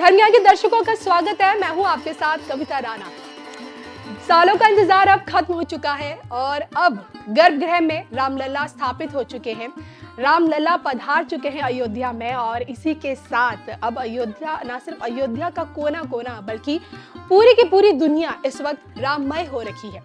धर्मिया के दर्शकों का स्वागत है। मैं हूं आपके साथ कविता राणा। सालों का इंतजार अब खत्म हो चुका है और अब गर्भगृह में रामलला स्थापित हो चुके हैं। रामलला पधार चुके हैं अयोध्या में और इसी के साथ अब अयोध्या न सिर्फ अयोध्या का कोना कोना बल्कि पूरी की पूरी दुनिया इस वक्त राममय हो रखी है।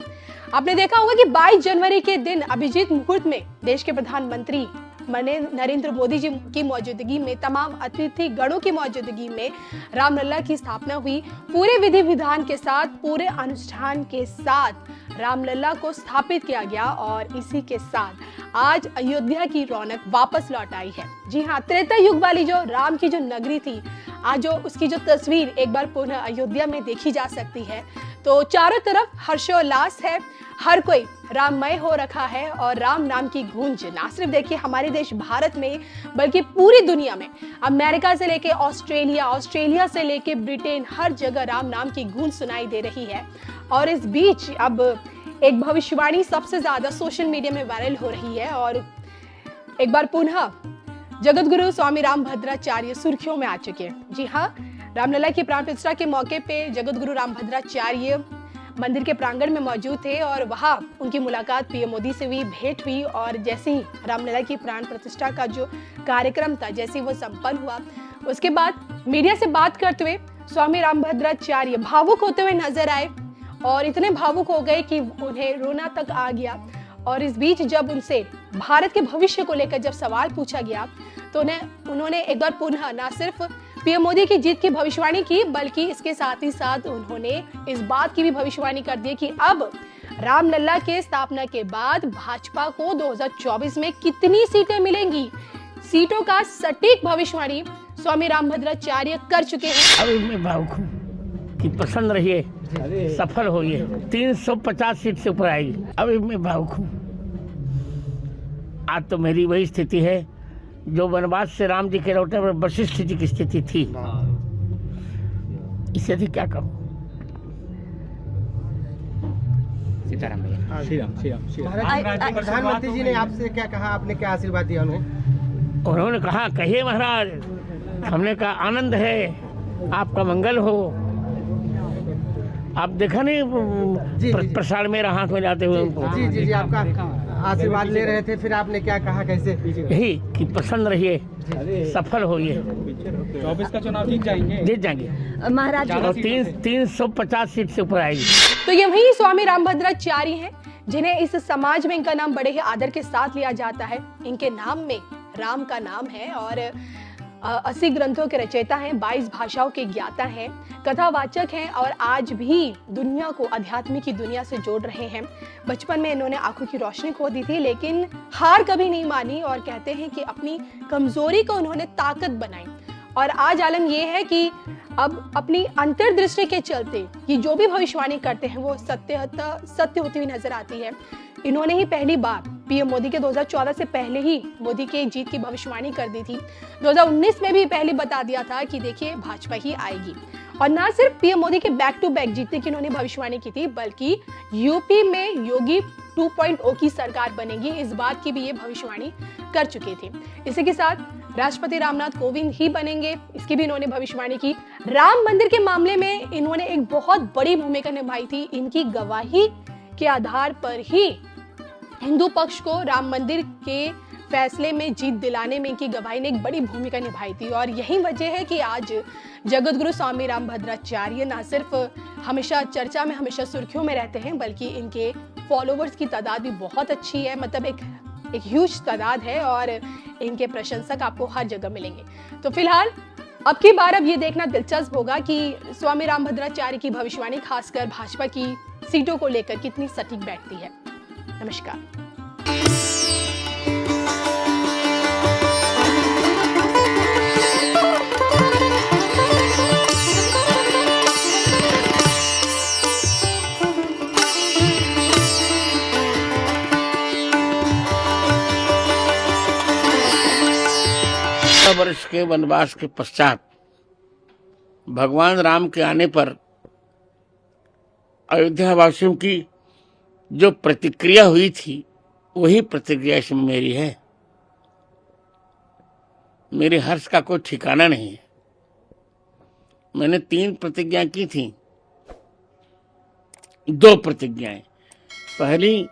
आपने देखा होगा कि 22 जनवरी के दिन अभिजीत मुहूर्त में देश के प्रधानमंत्री नरेंद्र मोदी जी की मौजूदगी में तमाम अतिथि गणों की मौजूदगी में रामलला की स्थापना हुई। पूरे विधि विधान के साथ, पूरे अनुष्ठान के साथ रामलला को स्थापित किया गया और इसी के साथ आज अयोध्या की रौनक वापस लौट आई है। जी हाँ, त्रेता युग वाली जो राम की जो नगरी थी, आज जो उसकी जो तस्वीर एक बार पुनः अयोध्या में देखी जा सकती है तो चारों तरफ हर्षोल्लास है। हर कोई राममय हो रखा है और राम नाम की गूंज ना सिर्फ देखिए हमारे देश भारत में बल्कि पूरी दुनिया में, अमेरिका से लेके ऑस्ट्रेलिया से लेके ब्रिटेन, हर जगह राम नाम की गूंज सुनाई दे रही है। और इस बीच अब एक भविष्यवाणी सबसे ज्यादा सोशल मीडिया में वायरल हो रही है और एक बार पुनः जगत गुरु स्वामी रामभद्राचार्य सुर्खियों में आ चुके हैं। जी हाँ, रामलला की प्राण प्रतिष्ठा के मौके पे जगत गुरु रामभद्राचार्य मंदिर के प्रांगण में मौजूद थे और वहां उनकी मुलाकात पीएम मोदी से हुई, भेंट हुई और जैसे ही रामलला की प्राण प्रतिष्ठा का जो कार्यक्रम था जैसे ही वो संपन्न हुआ, उसके बाद मीडिया से बात करते हुए स्वामी रामभद्राचार्य भावुक होते हुए नजर आए और इतने भावुक हो गए कि उन्हें रोना तक आ गया। और इस बीच जब उनसे भारत के भविष्य को लेकर जब सवाल पूछा गया तो उन्होंने एक बार पुनः न सिर्फ पीएम मोदी की जीत की भविष्यवाणी की बल्कि इसके साथ ही साथ उन्होंने इस बात की भी भविष्यवाणी कर दी कि अब रामलला के स्थापना के बाद भाजपा को 2024 में कितनी सीटें मिलेंगी। सीटों का सटीक भविष्यवाणी स्वामी रामभद्राचार्य कर चुके हैं। अभी मैं भावुक हूँ कि प्रसन्न रहिए, सफल होइए, 350 सीट से ऊपर आएगी। अभी मैं भावुक हूँ। आज तो मेरी वही स्थिति है जो वनवास से राम जी के लौटे पर वशिष्ठ जी की स्थिति थी। इससे अधिक क्या कहूँ। सीताराम भैया। श्रीराम। प्रधानमंत्री जी ने आपसे क्या कहा, आपने क्या आशीर्वाद दिया उन्हें? उन्होंने कहा कहिए महाराज, हमने कहा आनंद है, आपका मंगल हो। आप देखा नहीं प्रसाद में हाथ में जाते हुए उनको। जी, आपका आशीर्वाद ले रहे थे, फिर आपने क्या कहा, कैसे? यही कि प्रसन्न रहिए, सफल होइए। 24 का चुनाव जीत जाएंगे महाराज। 350 सीट से ऊपर आएगी। तो ये वही स्वामी रामभद्राचार्य हैं जिन्हें इस समाज में इनका नाम बड़े ही आदर के साथ लिया जाता है। इनके नाम में राम का नाम है और 80 ग्रंथों के रचयिता हैं, 22 भाषाओं के ज्ञाता हैं, कथावाचक हैं और आज भी दुनिया को अध्यात्म की दुनिया से जोड़ रहे हैं। बचपन में इन्होंने आंखों की रोशनी खो दी थी लेकिन हार कभी नहीं मानी और कहते हैं कि अपनी कमजोरी को उन्होंने ताकत बनाई। और आज आलम यह है कि अब अपनी अंतर्दृष्टि के चलते ये जो भी भविष्यवाणी करते हैं वो सत्य होती हुई नजर आती है। इन्होंने ही पहली बार पीएम मोदी के 2014 से पहले ही मोदी के जीत की भविष्यवाणी कर दी थी। 2019 में भी पहले बता दिया था कि देखिए भाजपा ही आएगी। और ना सिर्फ पीएम मोदी के बैक टू बैक जीतने की इन्होंने भविष्यवाणी की थी बल्कि यूपी में योगी 2.0 की सरकार बनेगी, इस बात की भी ये भविष्यवाणी कर चुके थे। इसी के साथ राष्ट्रपति रामनाथ कोविंद ही बनेंगे, इसकी भी इन्होंने भविष्यवाणी की। राम मंदिर के मामले में इन्होंने एक बहुत बड़ी भूमिका निभाई थी। इनकी गवाही के आधार पर ही हिंदू पक्ष को राम मंदिर के फैसले में जीत दिलाने में इनकी गवाही ने एक बड़ी भूमिका निभाई थी और यही वजह है कि आज जगत गुरु स्वामी रामभद्राचार्य न सिर्फ हमेशा चर्चा में, हमेशा सुर्खियों में रहते हैं बल्कि इनके फॉलोवर्स की तादाद भी बहुत अच्छी है। मतलब एक ह्यूज तादाद है और इनके प्रशंसक आपको हर जगह मिलेंगे। तो फिलहाल अब की बार अब ये देखना दिलचस्प होगा कि स्वामी रामभद्राचार्य की भविष्यवाणी खासकर भाजपा की सीटों को लेकर कितनी सटीक बैठती है। नमस्कार। वर्ष के वनवास के पश्चात भगवान राम के आने पर अयोध्या वासियों की जो प्रतिक्रिया हुई थी वही प्रतिक्रिया इसमें मेरी है। मेरे हर्ष का कोई ठिकाना नहीं है। मैंने 3 प्रतिज्ञा की थी। 2 प्रतिज्ञाएं, पहली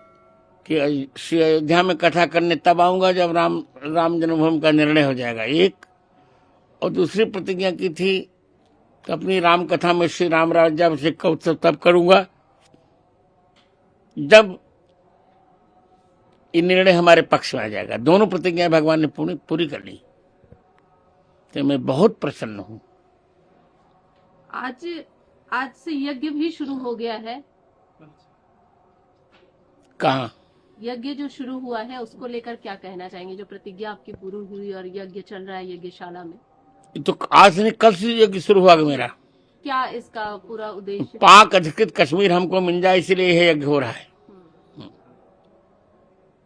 कि श्री अयोध्या में कथा करने तब आऊंगा जब राम जन्मभूमि का निर्णय हो जाएगा, एक। और दूसरी प्रतिज्ञा की थी कि अपनी राम कथा में श्री राम राज्याभिषेक का उत्सव तब करूंगा जब ये निर्णय हमारे पक्ष में आ जाएगा। दोनों प्रतिज्ञाएं भगवान ने पूरी कर ली, तो मैं बहुत प्रसन्न हूं। आज से यज्ञ भी शुरू हो गया है। कहाँ? यज्ञ जो शुरू हुआ है उसको लेकर क्या कहना चाहेंगे? जो प्रतिज्ञा आपकी पूरी हुई और यज्ञ चल रहा है यज्ञशाला में, तो आज नहीं कल से यज्ञ शुरू हुआ मेरा। क्या इसका पूरा उद्देश्य? पाक अधिकृत कश्मीर हमको मिल जाए इसलिए यह यज्ञ हो रहा है।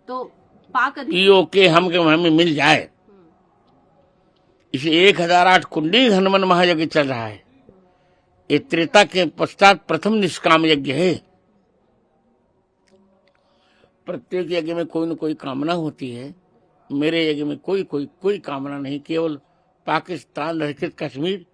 तो पाक POK हमें मिल जाए, इसे 1008 कुंडी हनुमान महायज्ञ चल रहा है। ये त्रेता के पश्चात प्रथम निष्काम यज्ञ है। प्रत्येक यज्ञ में कोई न कोई कामना होती है, मेरे यज्ञ में कोई कामना नहीं, केवल पाकिस्तान अधिकृत कश्मीर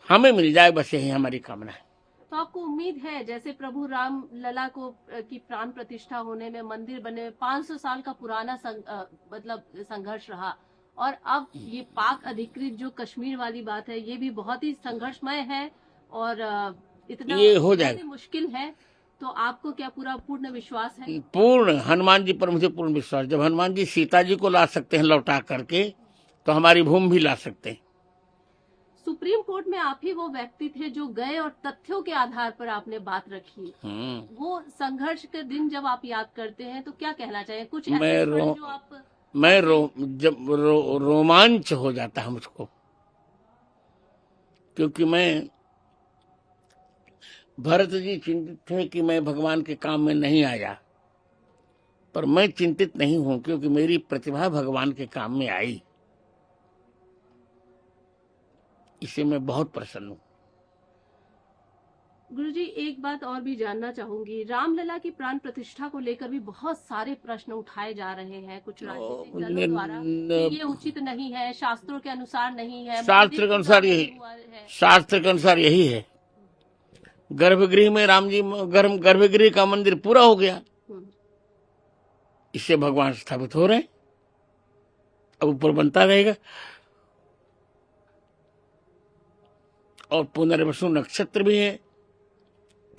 हमें मिल जाए, बस यही हमारी कामना है। तो आपको उम्मीद है, जैसे प्रभु राम लला की प्राण प्रतिष्ठा होने में, मंदिर बने में 500 साल का पुराना मतलब संघर्ष रहा, और अब ये पाक अधिकृत जो कश्मीर वाली बात है ये भी बहुत ही संघर्षमय है और इतना ये हो जाएगा, मुश्किल है, तो आपको क्या पूरा पूर्ण विश्वास है? पूर्ण, हनुमान जी पर मुझे पूर्ण विश्वास। जब हनुमान जी सीता जी को ला सकते हैं लौटा करके, तो हमारी भूमि भी ला सकते हैं। सुप्रीम कोर्ट में आप ही वो व्यक्ति थे जो गए और तथ्यों के आधार पर आपने बात रखी। वो संघर्ष के दिन जब आप याद करते हैं तो क्या कहना चाहिए? कुछ जब रोमांच हो जाता है मुझको, क्योंकि मैं, भरत जी चिंतित थे कि मैं भगवान के काम में नहीं आया, पर मैं चिंतित नहीं हूं क्योंकि मेरी प्रतिभा भगवान के काम में आई। इसे मैं बहुत प्रसन्न हूं। गुरुजी, एक बात और भी जानना चाहूंगी, रामलला की प्राण प्रतिष्ठा को लेकर भी बहुत सारे प्रश्न उठाए जा रहे हैं कुछ राजनीतिक दलों द्वारा कि ये उचित नहीं है, शास्त्रों के अनुसार नहीं है। शास्त्र के अनुसार यही है। गर्भगृह में राम जी, गर्भगृह का मंदिर पूरा हो गया, इससे भगवान स्थापित हो रहे हैं, अब ऊपर बनता रहेगा। और पुनर्वसु नक्षत्र भी है,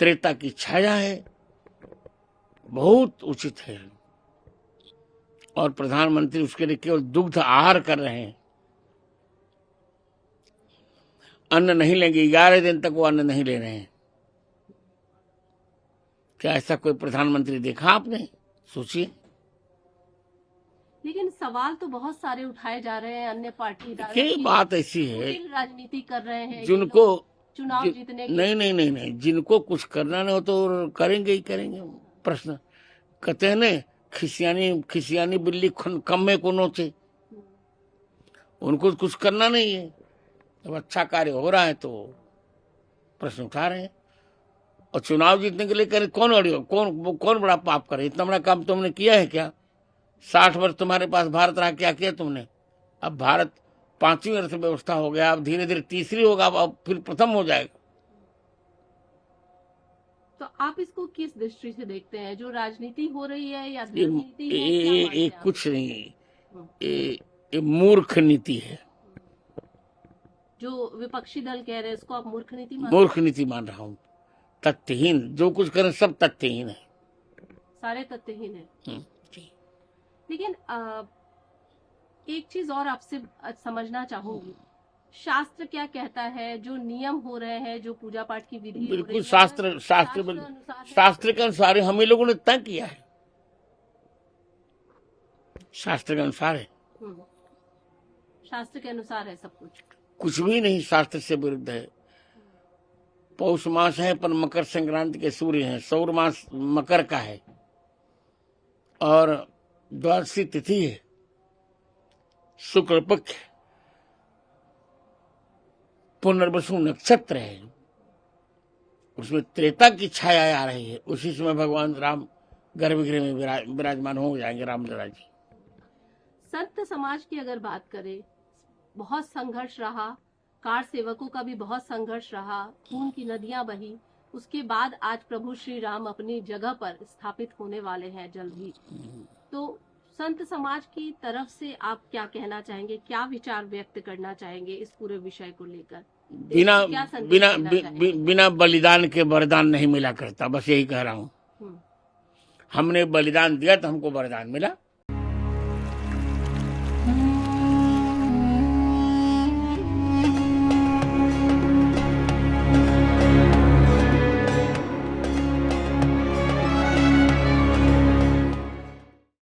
त्रेता की छाया है, बहुत उचित है। और प्रधानमंत्री उसके लिए केवल दुग्ध आहार कर रहे हैं, अन्न नहीं लेंगे, 11 दिन तक वो अन्न नहीं ले रहे हैं। क्या ऐसा कोई प्रधानमंत्री देखा आपने? सोचिए। लेकिन सवाल तो बहुत सारे उठाए जा रहे हैं, अन्य पार्टी की बात ऐसी है, राजनीति कर रहे हैं जिनको चुनाव जीतने नहीं, जिनको कुछ करना नहीं हो तो करेंगे ही करेंगे। प्रश्न कहते हैं न, खिसियानी बिल्ली कम में को नोचे। उनको कुछ करना नहीं है, जब अच्छा कार्य हो रहा है तो प्रश्न उठा रहे हैं। और चुनाव जीतने के लिए करे कौन बड़ा पाप करे? इतना बड़ा काम तुमने किया है क्या? 60 वर्ष तुम्हारे पास भारत रहा, क्या किया तुमने? अब भारत 5वीं अर्थव्यवस्था हो गया, अब धीरे धीरे तीसरी होगा, अब फिर प्रथम हो जाएगा। तो आप इसको किस दृष्टि से देखते हैं? जो राजनीति हो रही है या ये कुछ नहीं, ये मूर्ख नीति है। जो विपक्षी दल कह रहे हैं इसको आप मूर्ख नीति मान रहा हूँ। तथ्यहीन, जो कुछ करें सब तथ्यहीन है, सारे तथ्यहीन है। लेकिन एक चीज और आपसे समझना चाहूंगी, शास्त्र क्या कहता है? जो नियम हो रहे हैं, जो पूजा पाठ की विधि, बिल्कुल शास्त्र के अनुसार हम ही लोगों ने तय किया है, शास्त्र के अनुसार है। शास्त्र के अनुसार है सब कुछ भी नहीं शास्त्र से विरुद्ध है। पौष मास है पर मकर संक्रांति के सूर्य हैं, सौर मास मकर का है, और द्वादशी तिथि है, शुक्ल पक्ष, पुनर्वसु नक्षत्र है, उसमें त्रेता की छाया आ रही है। उसी समय भगवान राम गर्भगृह में विराजमान हो जाएंगे, रामलला जी। संत समाज की अगर बात करें, बहुत संघर्ष रहा, कार सेवकों का भी बहुत संघर्ष रहा, खून की नदियां बही। उसके बाद आज प्रभु श्री राम अपनी जगह पर स्थापित होने वाले हैं जल्द ही। तो संत समाज की तरफ से आप क्या कहना चाहेंगे, क्या विचार व्यक्त करना चाहेंगे इस पूरे विषय को लेकर? बिना क्या संदेश बिना देना बि, चाहेंगे? बि, बिना बलिदान के वरदान नहीं मिला करता, बस यही कह रहा हूँ। हम्म। हमने बलिदान दिया तो हमको वरदान मिला।